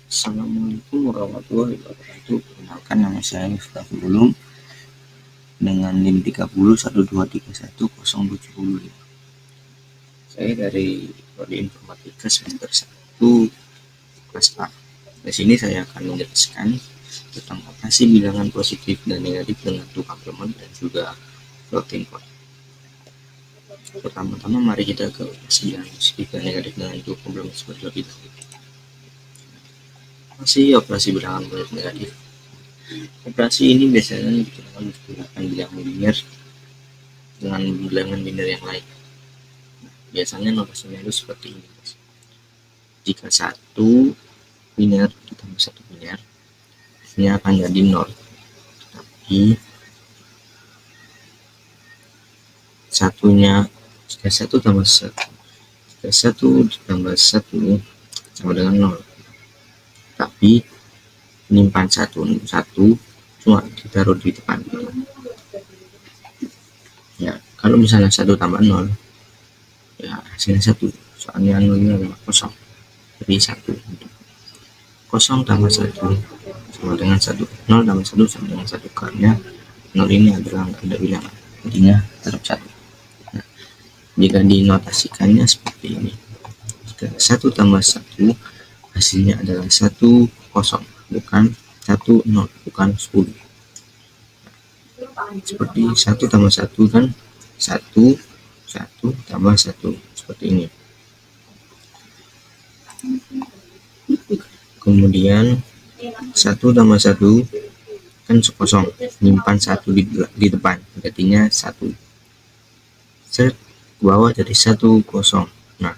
Assalamualaikum warahmatullahi wabarakatuh. Perkenalkan, nama saya Miftah Ulum dengan NIM 3012310705. Saya dari Prodi Informatika semester 1 kelas A. Di sini saya akan menjelaskan tentang apa sih bilangan positif dan negatif dengan 2 komplement dan juga floating point. Pertama-tama mari kita ke bilangan positif dan negatif dengan 2 komplement seperti itu. Masih operasi bilangan positif negatif. Operasi ini biasanya digunakan bilangan linear dengan bilangan linear yang lain. Biasanya notasinya itu seperti ini. Jika satu linear ditambah satu linear, hasilnya akan jadi 0. Tapi satunya, jika 1 tambah 1, jika 1 ditambah 1 sama dengan 0. Tapi penyimpanan 1 cuma ditaruh di depan. Ya, kalau misalnya 1 tambah 0, ya hasilnya 1. Soalnya 0-nya adalah kosong. Jadi 1. 0 tambah 1 sama dengan 1. 0 tambah 1 sama dengan 1. Karena 0 ini adalah nggak ada bilangan. Jadinya tetap 1. Nah, jika dinotasikannya seperti ini. Jika 1 tambah 1, hasilnya adalah 1, 0. Bukan 1, 0. Bukan 10. Seperti 1 tambah 1 kan 1, 1 tambah 1. Seperti ini. Kemudian 1 tambah 1 kan kosong, nyimpan 1 di depan, jadinya 1. Set ke bawah jadi 1, 0. Nah,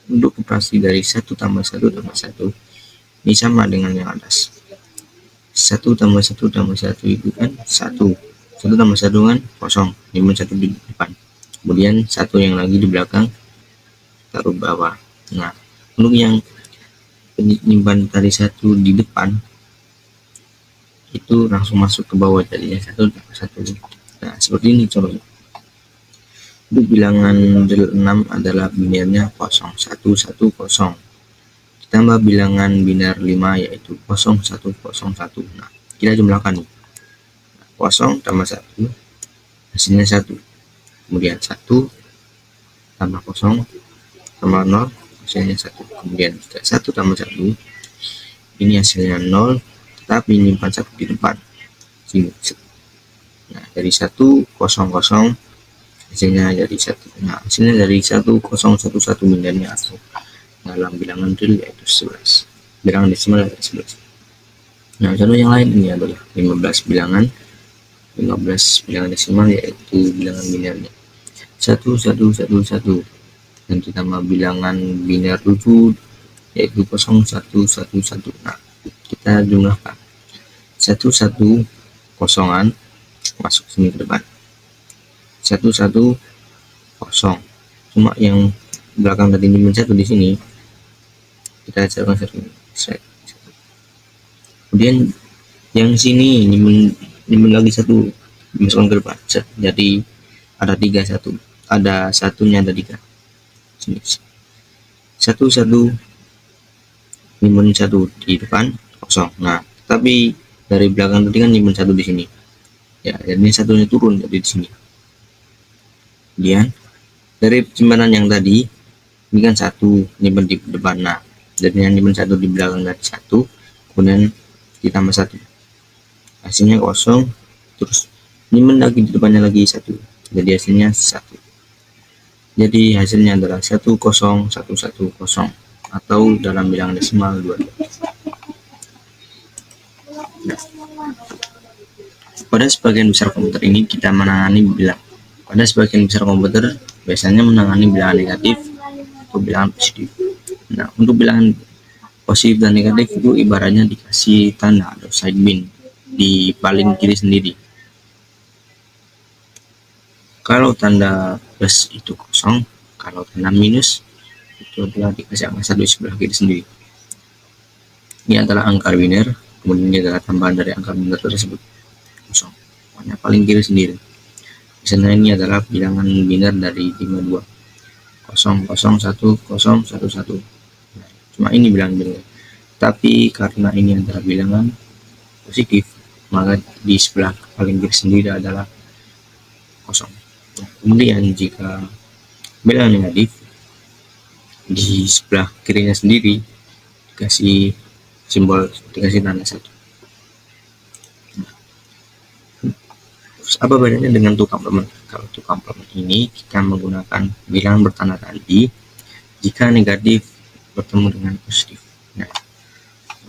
untuk operasi dari 1 tambah 1 tambah 1 ini sama dengan yang atas. 1 tambah 1 tambah 1 itu kan 1. 1 tambah 1 kan kosong, nyimpan 1 di depan. Kemudian 1 yang lagi di belakang taruh bawah. Nah, untuk yang penyimpan tadi 1 di depan itu langsung masuk ke bawah, jadinya 1 tambah 1. Nah, seperti ini contohnya. Untuk bilangan 6 adalah binarnya 0, 1, 1, 0. Ditambah bilangan binar 5 yaitu 0, 1, 0, 1. Nah, kita jumlahkan nih. 0 tambah 1 hasilnya 1. Kemudian 1 tambah 0 tambah 0 hasilnya 1. Kemudian 1 tambah 1 ini hasilnya 0, tetapi menyimpan 1 di depan. Nah, dari 1, 0, 0 hasilnya jadi 1. Nah, hasilnya dari 1, 0, 1, 1 binarnya atau dalam bilangan real yaitu 11. Bilangan desimal adalah 11. Nah, contoh yang lain ini adalah 15 bilangan desimal yaitu bilangan binarnya 1, 1, 1, 1 dan ditambah bilangan binar 7 yaitu 0, 1, 1, 1. Nah, kita jumlahkan 1, 1 kosongan masuk sini ke depan, 1, 1, 0. Cuma yang belakang tadi nyimpen 1 di sini kita carikan 1. Kemudian yang sini nyimpen lagi 1 dimasukkan ke depan. Jadi ada 3 1. Ada satunya ada 3. Sini. 1, 1 nyimpen 1 di depan 0. Nah, tapi dari belakang tadi kan nyimpen 1 di sini. Ya, jadi satunya turun jadi di sini. Kemudian dari simpanan yang tadi ini kan 1 nyimpen di depan. Nah, jadi yang nyimpen 1 di belakang dari 1, kemudian ditambah 1. Hasilnya 0, terus nyimpen lagi di depannya lagi 1. Jadi hasilnya 1. Jadi hasilnya adalah 1, 0, 1, 1, 0 atau dalam bilangan desimal 2. Nah, pada sebagian besar komputer ini kita menangani bilangan. Pada sebagian besar komputer biasanya menangani bilangan negatif atau bilangan positif. Nah, untuk bilangan positif dan negatif itu ibaratnya dikasih tanda atau side bin di paling kiri sendiri. Kalau tanda plus itu 0, kalau tanda minus itu adalah dikasih angka 1 di sebelah kiri sendiri. Ini adalah angka biner, kemudian ini adalah tambahan dari angka biner tersebut 0. Pokoknya paling kiri sendiri. Misalnya ini adalah bilangan biner dari 52. 0, 0, 1, 0, 1, 1. Nah, cuma ini bilangan biner. Tapi karena ini adalah bilangan positif, maka di sebelah paling kiri sendiri adalah kosong. Kemudian jika bilangan negatif, di sebelah kirinya sendiri dikasih simbol, dikasih tanda 1. Terus apa bedanya dengan two complement? Kalau two complement ini kita menggunakan bilangan bertanda tadi jika negatif bertemu dengan positif. Nah,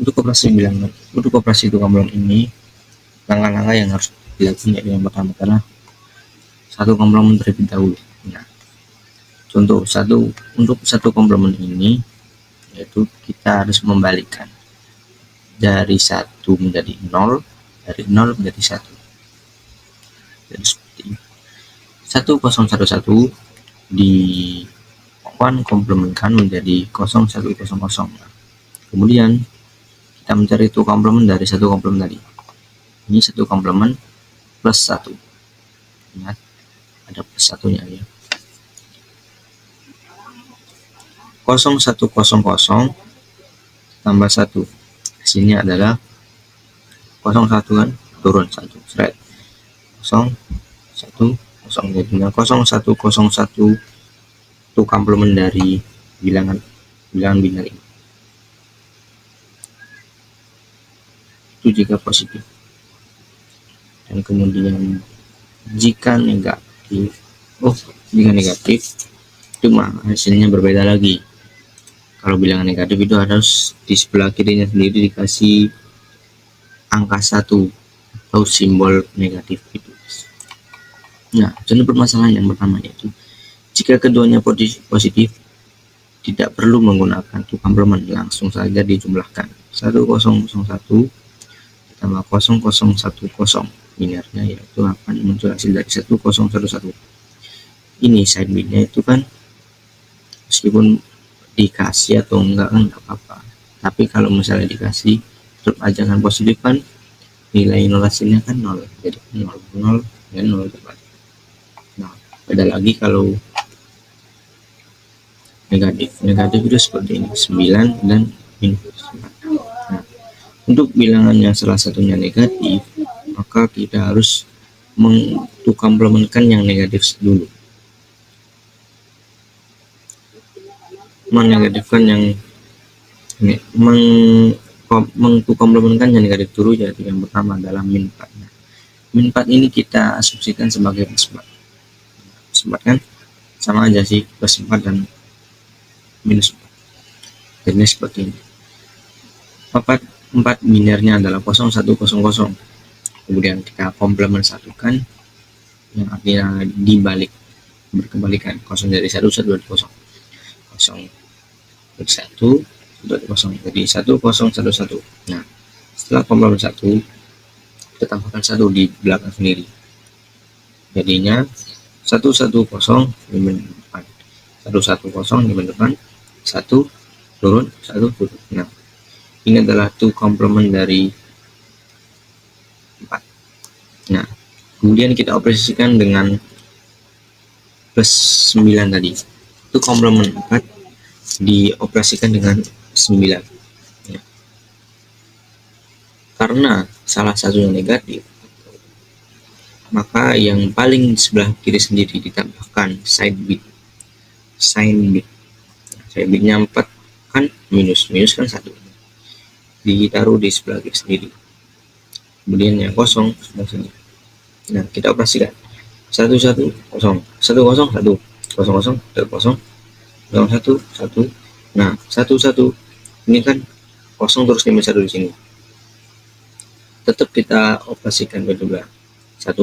untuk operasi two complement ini, langkah-langkah yang harus dilakukan yang pertama adalah satu komplement terlebih dahulu. Nah, contoh untuk satu komplement ini, yaitu kita harus membalikkan dari 1 menjadi 0, dari 0 menjadi 1. Jadi seperti ini. 1011 di komplementkan menjadi 0100. Kemudian kita mencari itu komplement dari satu komplement tadi. Ini satu komplement plus 1. Ingat, ada plus satunya ya. 0100 tambah 1. Hasilnya adalah 01 kan, turun 1. Right. 0100, jadinya 0101 itu komplement dari bilangan biner ini. Itu jika positif. Dan kemudian jika negatif, itu mah hasilnya berbeda lagi. Kalau bilangan negatif itu harus di sebelah kirinya sendiri dikasih angka 1 atau simbol negatif itu. Nah, contoh permasalahan yang pertama yaitu jika keduanya positif, tidak perlu menggunakan two complement, langsung saja dijumlahkan. 1001 ditambah 0010 binernya, yaitu akan muncul hasil dari 1011. Ini side bitnya itu kan meskipun dikasih atau enggak kan enggak apa-apa, tapi kalau misalnya dikasih tetap aja kan positif kan, nilai nol hasilnya kan 0, jadi 0 dan 0 tepat. Nah, beda lagi kalau negatif itu seperti ini, 9 dan minus 4. Nah, untuk bilangan yang salah satunya negatif, maka kita harus mengkomplementkan yang negatif dulu, menegatifkan yang mengkomplementkan yang negatif dulu, yaitu yang pertama adalah min 4. Nah, min 4 ini kita asumsikan sebagai plus 4. Plus 4 kan sama aja sih, plus 4 dan minus 4. Jadi seperti ini. 4 binernya adalah 0100. Kemudian kita komplement satukan, yang artinya dibalik, berkebalikan, 0 dari 1, 1 dari 0. 0 dari 1, 0, jadi 1011. Nah, setelah komplement 1, kita tambahkan 1 di belakang sendiri, jadinya 110 di depan, 110 di depan, 1 turun, 1 turun. Nah, ini adalah two complement dari 4. Nah, kemudian kita operasikan dengan plus 9 tadi. Itu komplement 4 dioperasikan dengan 9. Ya. Karena salah satunya negatif, maka yang paling sebelah kiri sendiri ditambahkan side bit. Sign bit. Side bitnya 4 kan, minus kan 1. Ditaruh di sebelah kiri sendiri. Kemudian yang kosong sebelah sini. Nah, kita operasikan 110 101 00 1 0 1 1. Nah, 11 ini kan kosong terus nambah 1 di sini. Tetap kita operasikan kedua, 10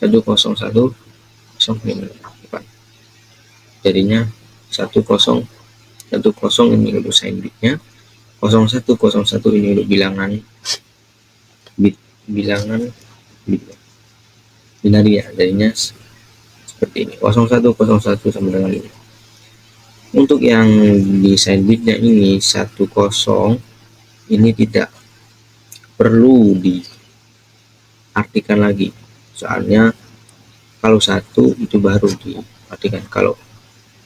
101 0 jadinya 10 10 ini untuk sign bitnya, 0101 ini untuk bilangan binaria, jadinya seperti ini, 0101 sama dengan ini. Untuk yang di sign bitnya ini 10 ini tidak perlu diartikan lagi, soalnya kalau 1 itu baru diartikan, kalau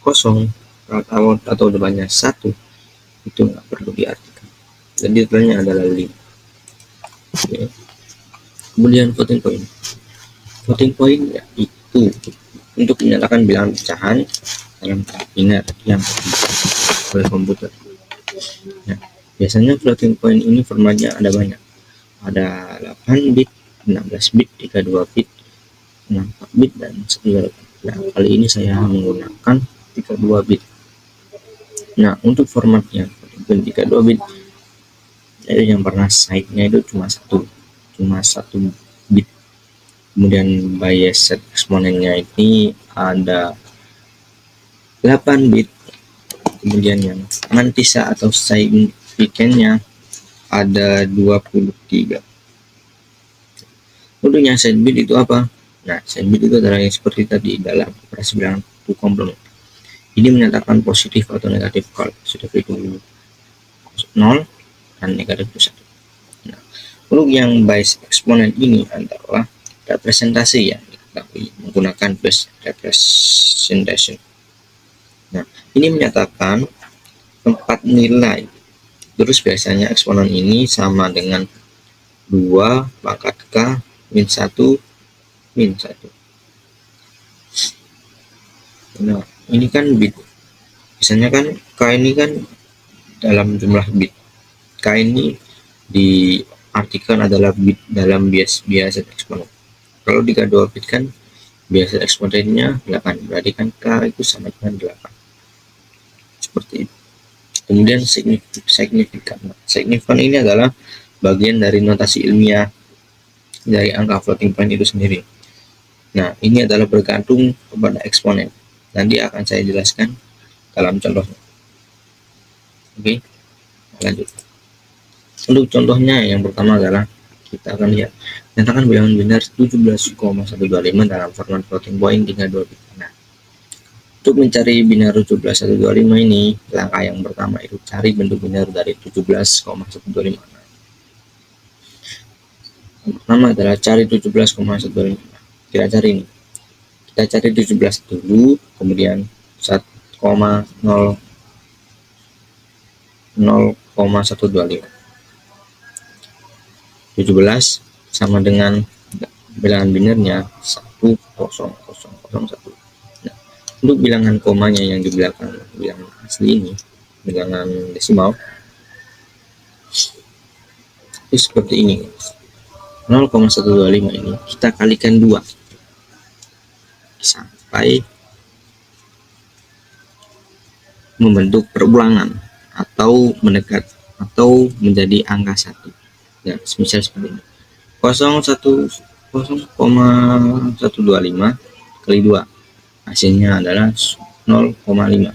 0 atau depannya 1 itu nggak perlu diartikan. Dan detailnya adalah 5. Oke. Kemudian floating point. Floating point yaitu untuk menyatakan bilangan pecahan dalam tahap biner yang oleh komputer. Nah, biasanya floating point ini formatnya ada banyak. Ada 8 bit, 16 bit, 32 bit, 64 bit, dan 128. Nah, kali ini saya menggunakan 32 bit. Nah, untuk formatnya 32 bit itu yang pernah side-nya itu cuma satu bit. Kemudian bias eksponennya ini ada 8 bit. Kemudian yang mantisa atau signifikannya ada 23. Untuk yang side bit itu apa? Nah, side bit itu adalah yang seperti tadi dalam operasi bilangan to complement. Ini menyatakan positif atau negatif kalau positif itu 0 dan negatif itu 1. Nah, untuk yang bias eksponen ini adalah representasi yang diketahui menggunakan base representation. Nah, ini menyatakan 4 nilai. Terus biasanya eksponen ini sama dengan 2 pangkat K min 1 min 1. Nah, ini kan bit. Biasanya kan K ini kan dalam jumlah bit. K ini diartikan adalah bit dalam biasa eksponen. Kalau 32 bit kan biasa eksponennya 8, berarti kan K itu sama dengan 8. Seperti itu. Kemudian signifikan. Signifikan ini adalah bagian dari notasi ilmiah dari angka floating point itu sendiri. Nah, ini adalah bergantung kepada eksponen. Nanti akan saya jelaskan dalam contohnya. Oke, lanjut. Untuk contohnya yang pertama adalah kita akan lihat nyatakan bilangan biner 17,125 dalam format floating point tinggal 2 bit. Nah, untuk mencari biner 17,125 ini, langkah yang pertama itu cari bentuk biner dari 17,125. Yang pertama adalah cari 17,125. Kita cari ini. Kita cari 17 dulu, kemudian 0,125. 17 sama dengan bilangan binernya 10001. Nah, untuk bilangan komanya yang di belakang bilangan asli ini, bilangan desimal itu seperti ini. 0,125 ini kita kalikan 2 sampai membentuk perulangan atau mendekat atau menjadi angka 1. Nah, misal seperti ini. 0,125 kali 2 hasilnya adalah 0,5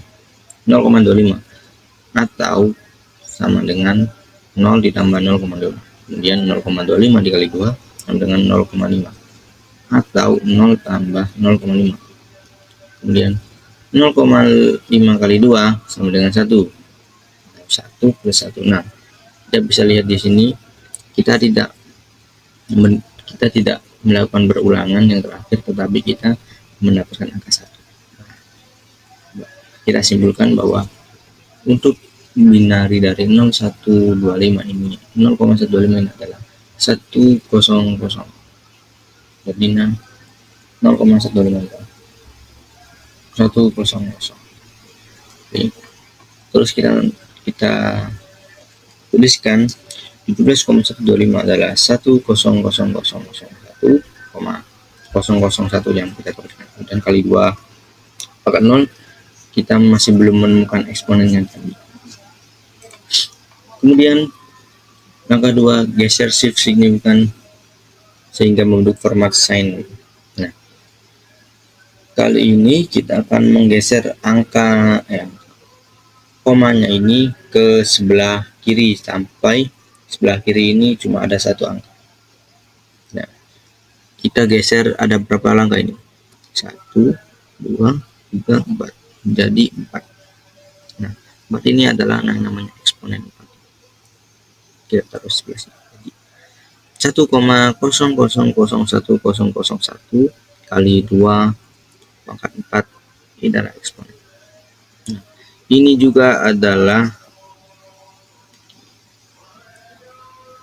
0,25 atau sama dengan 0 ditambah 0,2. Kemudian 0,25 dikali 2 sama dengan 0,5 atau 0 tambah 0,5. Kemudian 0,5 kali 2 sama dengan 1 plus 1. Nah, kita bisa lihat di sini kita tidak melakukan berulangan yang terakhir, tetapi kita mendapatkan angka 1. Kita simpulkan bahwa untuk binari dari 0125 ini 0,125 ini adalah 100. Jadi 0,125 100. Oke. Terus kita tuliskan 17,125 adalah 100,001 yang kita tuliskan, dan kali 2 pangkat 0 kita masih belum menemukan eksponennya tadi. Kemudian langkah 2, geser shift signifikan sehingga membentuk format sine. Nah, kali ini kita akan menggeser angka komanya ini ke sebelah kiri sampai sebelah kiri ini cuma ada 1 angka. Nah, kita geser ada berapa langkah ini? 1, 2, 3, 4. Jadi 4. Nah, 4 ini adalah namanya eksponen 4. Kita taruh sebelah sini. 1,000101 kali 2 pangkat 4 ini adalah eksponen. Nah, ini juga adalah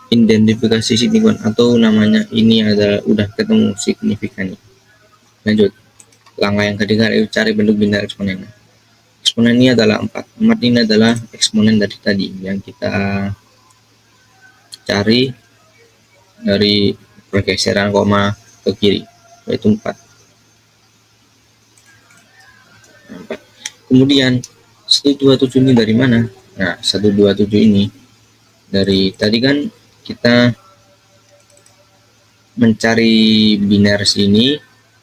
identifikasi signifikan, atau namanya ini adalah udah ketemu signifikannya. Lanjut, langkah yang ketiga yaitu cari bentuk biner eksponen. Eksponen ini adalah 4. 4 ini adalah eksponen dari tadi yang kita cari dari pergeseran koma ke kiri, yaitu 4. Kemudian 127 ini dari mana? Nah, 127 ini dari tadi kan kita mencari biner sini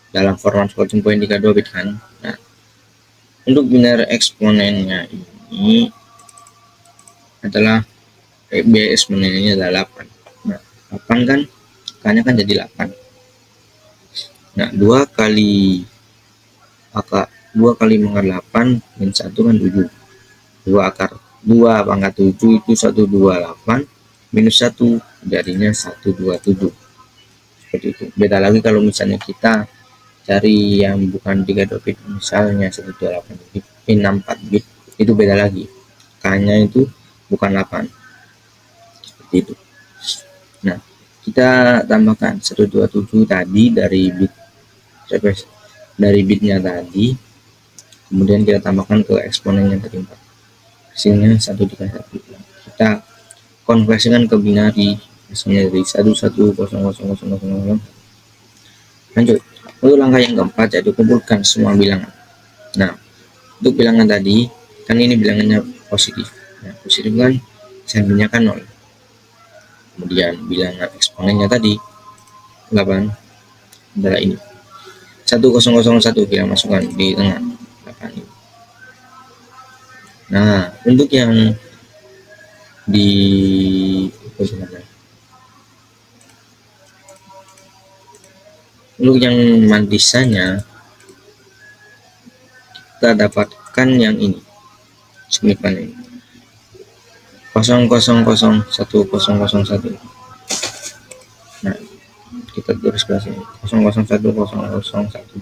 dalam format floating point 32 bit kan. Nah, untuk biner eksponennya ini adalah B eksponennya adalah 8. Nah, 8 kan angkanya kan jadi 8. Nah, 2 kali akar 2 kali pangkat 8 min 1 kan 7. 2 akar 2 pangkat 7 itu 128 minus 1 jadinya 127. Seperti itu. Beda lagi kalau misalnya kita cari yang bukan 32 bit, misalnya 128 bit, 64 bit, itu beda lagi. K-nya itu bukan 8. Seperti itu. Nah, kita tambahkan 127 tadi dari bitnya tadi, kemudian kita tambahkan ke eksponen yang tadi 4, hasilnya 131. Kita konversikan ke binari, hasilnya dari 11000000. Lanjut, untuk langkah yang keempat yaitu kumpulkan semua bilangan. Nah, untuk bilangan tadi kan ini bilangannya positif. Nah, positif kan sampelnya kan 0. Kemudian bilangan eksponennya tadi 8 adalah ini 1001, kita masukkan di tengah 8 ini. Nah, untuk yang di untuk yang mantisanya kita dapatkan yang ini signifikan ini 0,001,001. Nah, kita tulis ke sini 0,01001.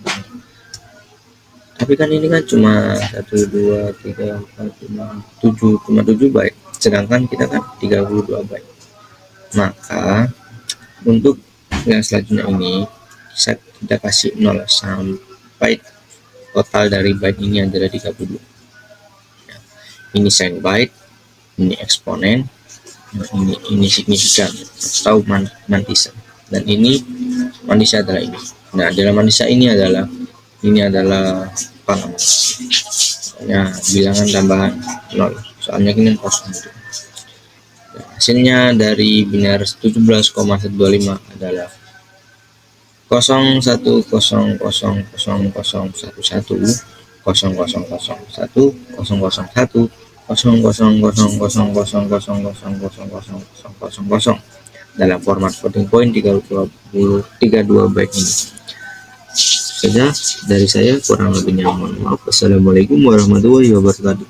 Tapi kan ini kan cuma 1 2 3 4 5 7 cuma 7 byte, sedangkan kita kan 32 byte. Maka untuk yang selanjutnya ini kita kasih 0 sampai total dari byte ini adalah 32. Ini sign byte, ini eksponen, ini signifikan atau mantisa, dan ini mantisa adalah ini. Nah, dalam mantisa ini adalah apa namanya, bilangan tambahan 0, soalnya ini kosong. Nah, hasilnya dari biner 17,125 adalah 0,10011000001 dalam format floating point 32 byte ini. Saja dari saya, kurang lebihnya mohon maaf. Assalamualaikum warahmatullahi wabarakatuh.